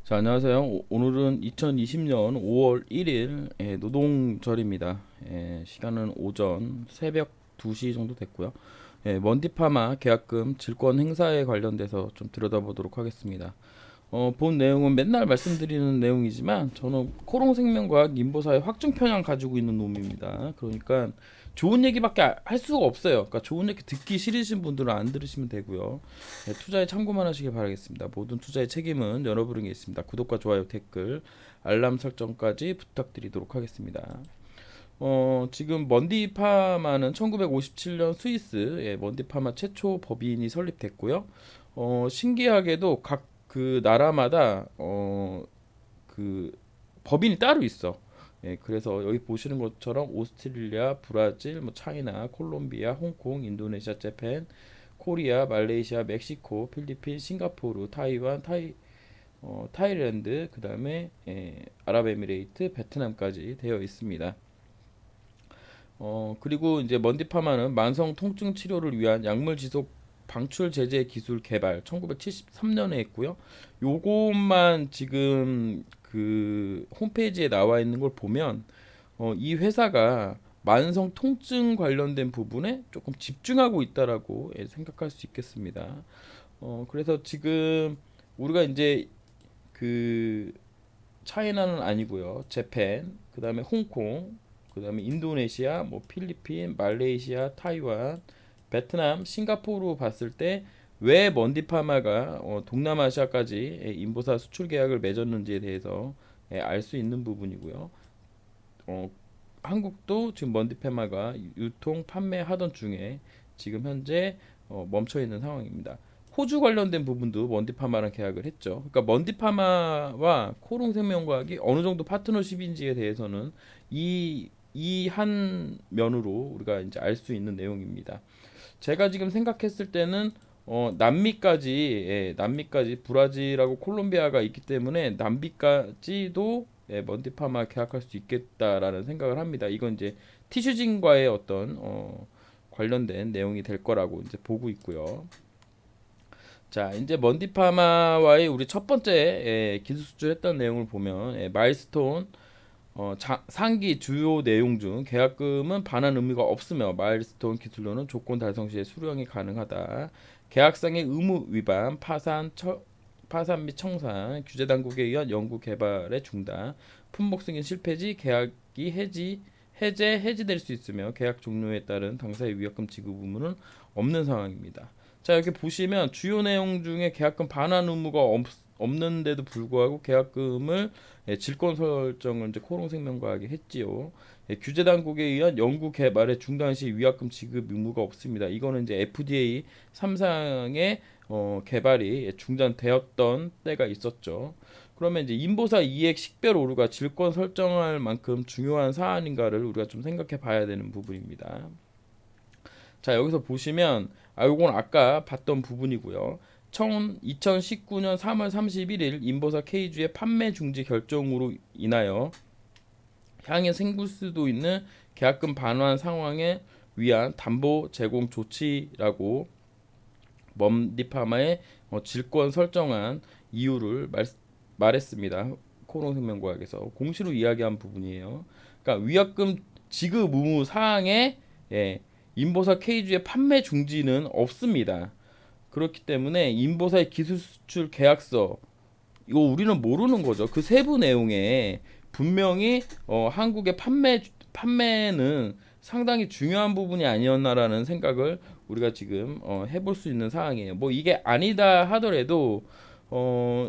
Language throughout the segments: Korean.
자, 안녕하세요. 오늘은 2020년 5월 1일 노동절입니다. 시간은 오전 새벽 2시 정도 됐고요. 먼디파마 계약금 질권 행사에 관련돼서 좀 들여다보도록 하겠습니다. 본 내용은 맨날 말씀드리는 내용이지만 저는 코롱생명과학 인보사의 확증 편향 가지고 있는 놈입니다. 그러니까 좋은 얘기밖에 할 수가 없어요. 그러니까 좋은 얘기 듣기 싫으신 분들은 안 들으시면 되고요. 투자에 참고만 하시길 바라겠습니다. 모든 투자의 책임은 여러분에게 있습니다. 구독과 좋아요, 댓글, 알람 설정까지 부탁드리도록 하겠습니다. 지금 먼디파마는 1957년 스위스 먼디파마 최초 법인이 설립됐고요. 신기하게도 각 그 나라마다 그 법인이 따로 있어. 그래서 여기 보시는 것처럼 오스트레일리아, 브라질, 뭐 차이나, 콜롬비아, 홍콩, 인도네시아, 재팬, 코리아, 말레이시아, 멕시코, 필리핀, 싱가포르, 타이완, 타이랜드, 그다음에 아랍에미레이트, 베트남까지 되어 있습니다. 그리고 이제 먼디파마는 만성 통증 치료를 위한 약물 지속 방출 제제 기술 개발 1973년에 했고요. 요것만 지금 그 홈페이지에 나와 있는 걸 보면 이 회사가 만성 통증 관련된 부분에 조금 집중하고 있다라고 생각할 수 있겠습니다. 그래서 지금 우리가 이제 그 차이나는 아니고요. 재팬, 그다음에 홍콩, 그다음에 인도네시아, 뭐 필리핀, 말레이시아, 타이완, 베트남, 싱가포르 봤을 때 왜 먼디파마가 동남아시아까지 인보사 수출 계약을 맺었는지에 대해서 알 수 있는 부분이고요. 어, 한국도 지금 먼디파마가 유통 판매하던 중에 지금 현재 멈춰 있는 상황입니다. 호주 관련된 부분도 먼디파마랑 계약을 했죠. 그러니까 먼디파마와 코롱생명과학이 어느 정도 파트너십인지에 대해서는 이 한 면으로 우리가 이제 알 수 있는 내용입니다. 제가 지금 생각했을 때는 남미까지 브라질하고 콜롬비아가 있기 때문에 남미까지도 먼티파마 계약할 수 있겠다라는 생각을 합니다. 이건 이제 티슈진과의 어떤 관련된 내용이 될 거라고 이제 보고 있고요. 자, 이제 먼디파마와의 우리 첫 번째 기술 수출했던 내용을 보면 마일스톤 상기 주요 내용 중 계약금은 반환 의무가 없으며 마일스톤 기술료는 조건 달성 시에 수령이 가능하다. 계약상의 의무 위반, 파산 및 청산, 규제 당국에 의한 연구 개발의 중단, 품목 승인 실패지 계약이 해지될 수 있으며 계약 종료에 따른 당사의 위약금 지급 의무는 없는 상황입니다. 자, 여기 보시면 주요 내용 중에 계약금 반환 의무가 없는데도 불구하고 계약금을 질권 설정을 이제 코롱생명과학이 했지요. 규제 당국에 의한 연구 개발의 중단 시 위약금 지급 의무가 없습니다. 이거는 이제 FDA 3상의 개발이 중단되었던 때가 있었죠. 그러면 이제 인보사 이익 식별 오류가 질권 설정할 만큼 중요한 사안인가를 우리가 좀 생각해 봐야 되는 부분입니다. 자, 여기서 보시면 요건 아까 봤던 부분이고요. 2019년 3월 31일 인보사 K주의 판매 중지 결정으로 인하여 향해 생길 수도 있는 계약금 반환 상황에 위한 담보 제공 조치라고 먼디파마의 질권 설정한 이유를 말했습니다. 코롱생명과학에서 공시로 이야기한 부분이에요. 그러니까 위약금 지급 의무 사항에 인보사 K주의 판매 중지는 없습니다. 그렇기 때문에 인보사의 기술 수출 계약서 이거 우리는 모르는 거죠. 그 세부 내용에 분명히 한국의 판매는 상당히 중요한 부분이 아니었나라는 생각을 우리가 지금 해볼 수 있는 상황이에요. 뭐 이게 아니다 하더라도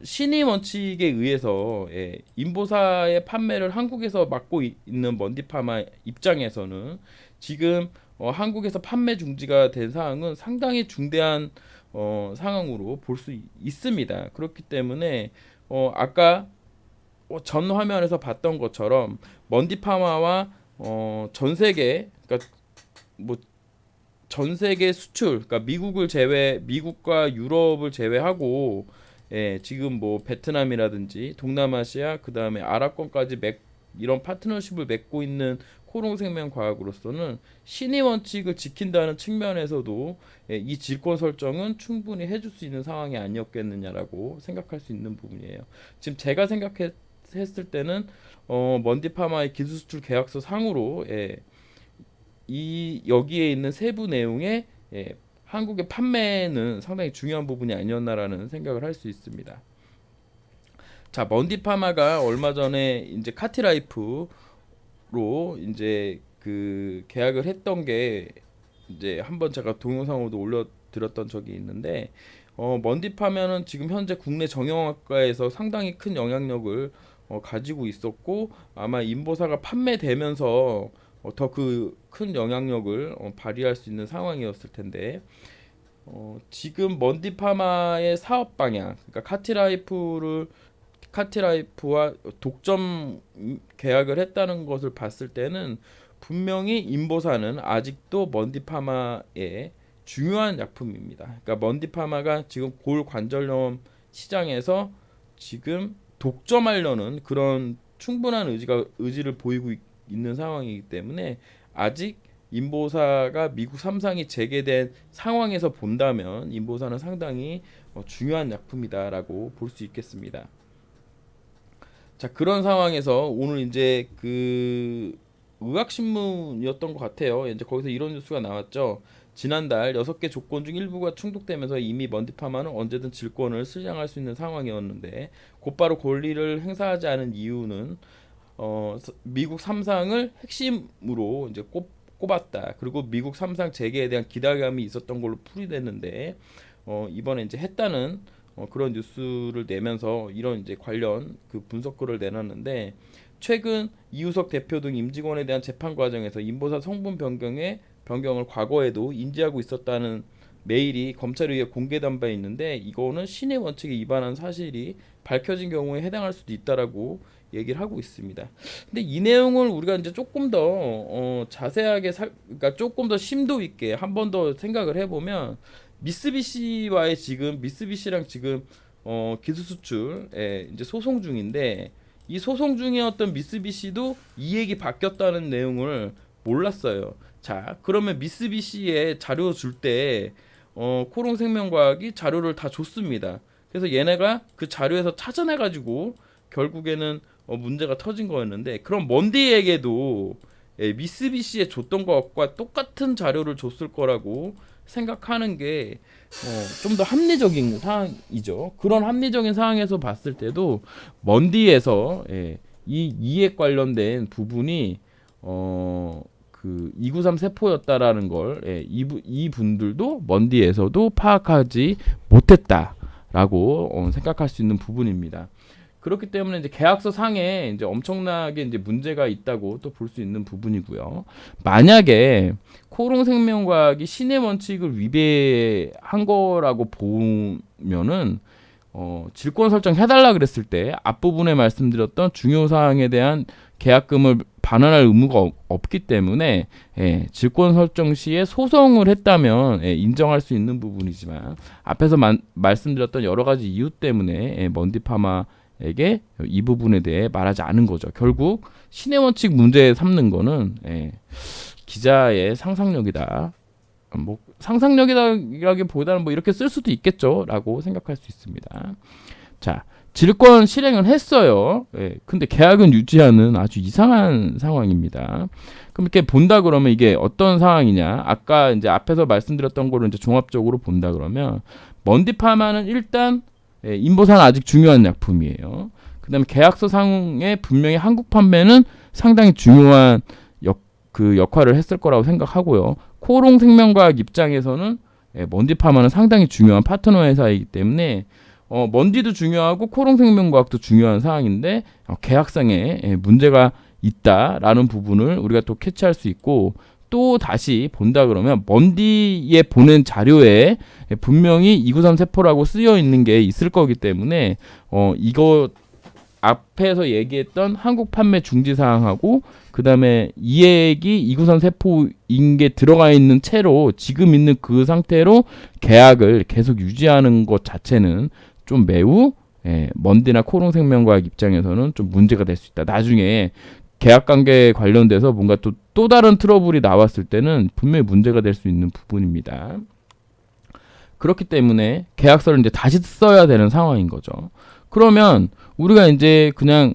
신의 원칙에 의해서 인보사의 판매를 한국에서 맡고 있는 먼디파마 입장에서는 지금 한국에서 판매 중지가 된 사항은 상당히 중대한 상황으로 볼 수 있습니다. 그렇기 때문에 아까 전 화면에서 봤던 것처럼 먼디파마와 전 세계 그러니까 뭐 전 세계 수출 그러니까 미국과 유럽을 제외하고 지금 뭐 베트남이라든지 동남아시아 그다음에 아랍권까지 이런 파트너십을 맺고 있는 코롱생명과학으로서는 신의 원칙을 지킨다는 측면에서도 이 질권 설정은 충분히 해줄 수 있는 상황이 아니었겠느냐라고 생각할 수 있는 부분이에요. 지금 제가 생각했을 때는 먼디파마의 기술수출 계약서 상으로 이 여기에 있는 세부 내용에 한국의 판매는 상당히 중요한 부분이 아니었나라는 생각을 할 수 있습니다. 자, 먼디파마가 얼마 전에 이제 카티라이프로 이제 그 계약을 했던 게 이제 한번 제가 동영상으로도 올려드렸던 적이 있는데 먼디파마는 지금 현재 국내 정형외과에서 상당히 큰 영향력을 가지고 있었고 아마 인보사가 판매되면서 더 그 큰 영향력을 발휘할 수 있는 상황이었을 텐데 지금 먼디파마의 사업 방향, 그러니까 카티라이프와 독점 계약을 했다는 것을 봤을 때는 분명히 인보사는 아직도 먼디파마의 중요한 약품입니다. 그러니까 먼디파마가 지금 골관절염 시장에서 지금 독점하려는 그런 충분한 의지를 보이고 있는 상황이기 때문에 아직 인보사가 미국 3상이 재개된 상황에서 본다면 인보사는 상당히 중요한 약품이다라고 볼 수 있겠습니다. 자, 그런 상황에서 오늘 이제 그 의학신문이었던 것 같아요. 이제 거기서 이런 뉴스가 나왔죠. 지난달 6개 조건 중 일부가 충족되면서 이미 먼디파마는 언제든 질권을 수령할 수 있는 상황이었는데 곧바로 권리를 행사하지 않은 이유는 미국 3상을 핵심으로 이제 꼽았다. 그리고 미국 3상 재개에 대한 기대감이 있었던 걸로 풀이됐는데 이번에 이제 했다는 그런 뉴스를 내면서 이런 이제 관련 그 분석글을 내놨는데 최근 이우석 대표 등 임직원에 대한 재판 과정에서 인보사 성분 변경을 과거에도 인지하고 있었다는 메일이 검찰에 의해 공개된 바 있는데 이거는 신의 원칙에 위반한 사실이 밝혀진 경우에 해당할 수도 있다라고 얘기를 하고 있습니다. 근데 이 내용을 우리가 이제 조금 더 자세하게 그러니까 조금 더 심도 있게 한 번 더 생각을 해보면 미쓰비시랑 지금 기술 수출에 이제 소송 중인데 이 소송 중이었던 미쓰비시도 이액이 바뀌었다는 내용을 몰랐어요. 자, 그러면 미쓰비시에 자료 줄 때 코롱생명과학이 자료를 다 줬습니다. 그래서 얘네가 그 자료에서 찾아내 가지고 결국에는 문제가 터진 거였는데 그럼 먼디에게도 미쓰비시에 줬던 것과 똑같은 자료를 줬을 거라고 생각하는 게 좀 더 합리적인 상황이죠. 그런 합리적인 상황에서 봤을 때도 먼디에서 이 이액 관련된 부분이 그 293 세포였다라는 걸 이 분들도 먼디에서도 파악하지 못했다라고 생각할 수 있는 부분입니다. 그렇기 때문에 이제 계약서 상에 이제 엄청나게 이제 문제가 있다고 또 볼 수 있는 부분이고요. 만약에 코롱생명과학이 신의 원칙을 위배한 거라고 보면은 질권 설정 해달라 그랬을 때 앞부분에 말씀드렸던 중요 사항에 대한 계약금을 반환할 의무가 없기 때문에 질권 설정 시에 소송을 했다면 인정할 수 있는 부분이지만 앞에서 말씀드렸던 여러 가지 이유 때문에 먼디파마에게 이 부분에 대해 말하지 않은 거죠. 결국 신의 원칙 문제 삼는 거는 기자의 상상력이다. 뭐 상상력이라기보다는 뭐 이렇게 쓸 수도 있겠죠라고 생각할 수 있습니다. 자, 질권 실행을 했어요. 근데 계약은 유지하는 아주 이상한 상황입니다. 그럼 이렇게 본다 그러면 이게 어떤 상황이냐? 아까 이제 앞에서 말씀드렸던 거를 이제 종합적으로 본다 그러면 먼디파마는 일단 인보사는 아직 중요한 약품이에요. 그다음에 계약서 상에 분명히 한국 판매는 상당히 중요한 그 역할을 했을 거라고 생각하고요. 코롱생명과학 입장에서는 먼디파마는 상당히 중요한 파트너 회사이기 때문에 먼디도 중요하고 코롱생명과학도 중요한 사항인데 계약상에 문제가 있다라는 부분을 우리가 또 캐치할 수 있고 또 다시 본다 그러면 먼디에 보낸 자료에 분명히 293 세포라고 쓰여 있는 게 있을 거기 때문에 이거 앞에서 얘기했던 한국 판매 중지 사항하고 그다음에 이액이 293 세포인 게 들어가 있는 채로 지금 있는 그 상태로 계약을 계속 유지하는 것 자체는 좀 매우 먼디나 코롱생명과학 입장에서는 좀 문제가 될 수 있다. 나중에 계약 관계에 관련돼서 뭔가 또 다른 트러블이 나왔을 때는 분명히 문제가 될 수 있는 부분입니다. 그렇기 때문에 계약서를 이제 다시 써야 되는 상황인 거죠. 그러면 우리가 이제 그냥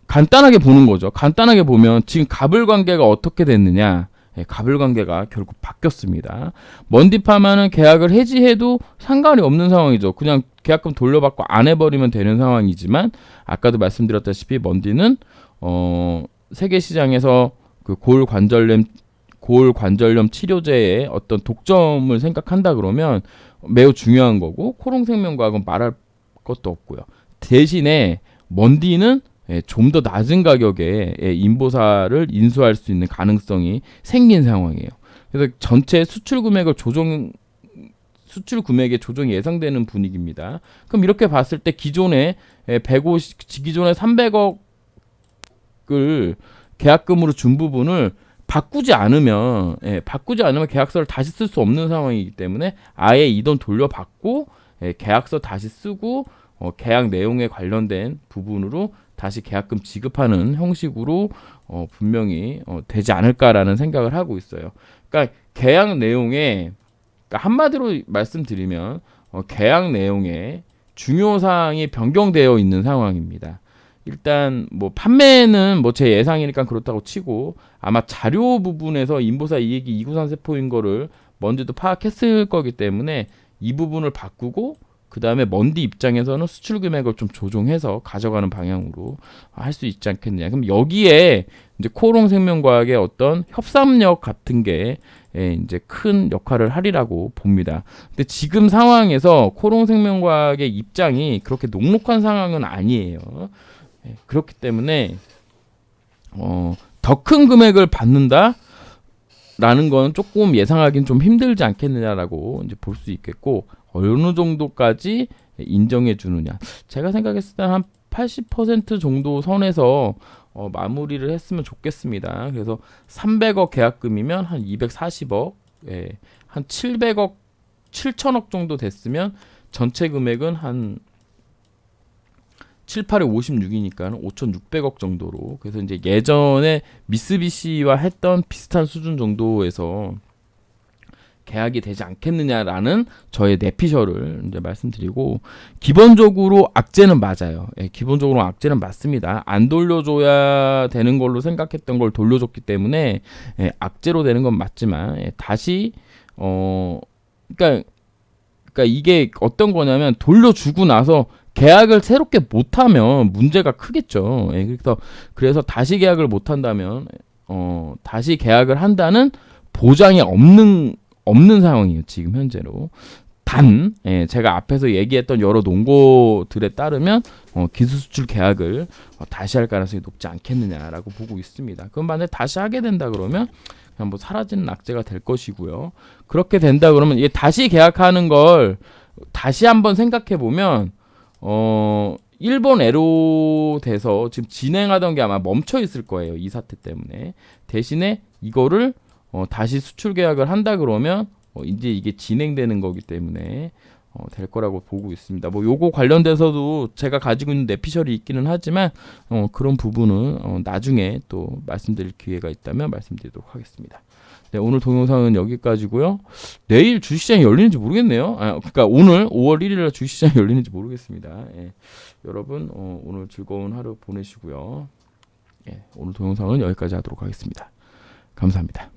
간단하게 보는 거죠. 간단하게 보면 지금 갑을 관계가 어떻게 됐느냐. 갑을 관계가 결국 바뀌었습니다. 먼디파마는 계약을 해지해도 상관이 없는 상황이죠. 그냥 계약금 돌려받고 안 해버리면 되는 상황이지만 아까도 말씀드렸다시피 먼디는 세계 시장에서 그 골관절염 치료제의 어떤 독점을 생각한다 그러면 매우 중요한 거고 코롱생명과학은 말할 것도 없고요. 대신에 먼디는 좀 더 낮은 가격에 인보사를 인수할 수 있는 가능성이 생긴 상황이에요. 그래서 전체 수출 금액의 조정이 예상되는 분위기입니다. 그럼 이렇게 봤을 때 기존에 300억을 계약금으로 준 부분을 바꾸지 않으면 계약서를 다시 쓸 수 없는 상황이기 때문에 아예 이 돈 돌려받고 계약서 다시 쓰고 계약 내용에 관련된 부분으로 다시 계약금 지급하는 형식으로 분명히 되지 않을까라는 생각을 하고 있어요. 그러니까 계약 내용에 그러니까 한마디로 말씀드리면 계약 내용에 중요 사항이 변경되어 있는 상황입니다. 일단 뭐 판매는 뭐 제 예상이니까 그렇다고 치고 아마 자료 부분에서 인보사 이익이 이구산세포인 거를 먼저도 파악했을 거기 때문에 이 부분을 바꾸고 그 다음에 먼디 입장에서는 수출 금액을 좀 조정해서 가져가는 방향으로 할 수 있지 않겠느냐. 그럼 여기에 이제 코롱생명과학의 어떤 협상력 같은 게 이제 큰 역할을 하리라고 봅니다. 근데 지금 상황에서 코롱생명과학의 입장이 그렇게 녹록한 상황은 아니에요. 그렇기 때문에 더 큰 금액을 받는다. 라는 건 조금 예상하기는 좀 힘들지 않겠느냐라고 이제 볼 수 있겠고 어느 정도까지 인정해 주느냐. 제가 생각했을 때 한 80% 정도 선에서 마무리를 했으면 좋겠습니다. 그래서 300억 계약금이면 한 240억, 한 700억, 7천억 정도 됐으면 전체 금액은 한 7, 8에 56이니까 5,600억 정도로. 그래서 이제 예전에 미쓰비시와 했던 비슷한 수준 정도에서 계약이 되지 않겠느냐라는 저의 내피셜을 이제 말씀드리고 기본적으로 악재는 맞아요. 기본적으로 악재는 맞습니다. 안 돌려줘야 되는 걸로 생각했던 걸 돌려줬기 때문에 악재로 되는 건 맞지만 다시 그러니까 이게 어떤 거냐면 돌려주고 나서 계약을 새롭게 못하면 문제가 크겠죠. 그래서 다시 계약을 못한다면 다시 계약을 한다는 보장이 없는 상황이에요. 지금 현재로. 단 제가 앞에서 얘기했던 여러 논고들에 따르면 기술수출 계약을 다시 할 가능성이 높지 않겠느냐라고 보고 있습니다. 그럼 만약에 다시 하게 된다 그러면 그냥 뭐 사라지는 악재가 될 것이고요. 그렇게 된다 그러면 이게 다시 계약하는 걸 다시 한번 생각해 보면 일본 애로 돼서 지금 진행하던 게 아마 멈춰 있을 거예요. 이 사태 때문에. 대신에 이거를 다시 수출 계약을 한다 그러면 이제 이게 진행되는 거기 때문에 될 거라고 보고 있습니다. 뭐 요거 관련돼서도 제가 가지고 있는 내피셜이 있기는 하지만 그런 부분은 나중에 또 말씀드릴 기회가 있다면 말씀드리도록 하겠습니다. 네, 오늘 동영상은 여기까지고요. 내일 주식시장이 열리는지 모르겠네요. 그러니까 오늘 5월 1일 주식시장이 열리는지 모르겠습니다. 여러분 오늘 즐거운 하루 보내시고요. 오늘 동영상은 여기까지 하도록 하겠습니다. 감사합니다.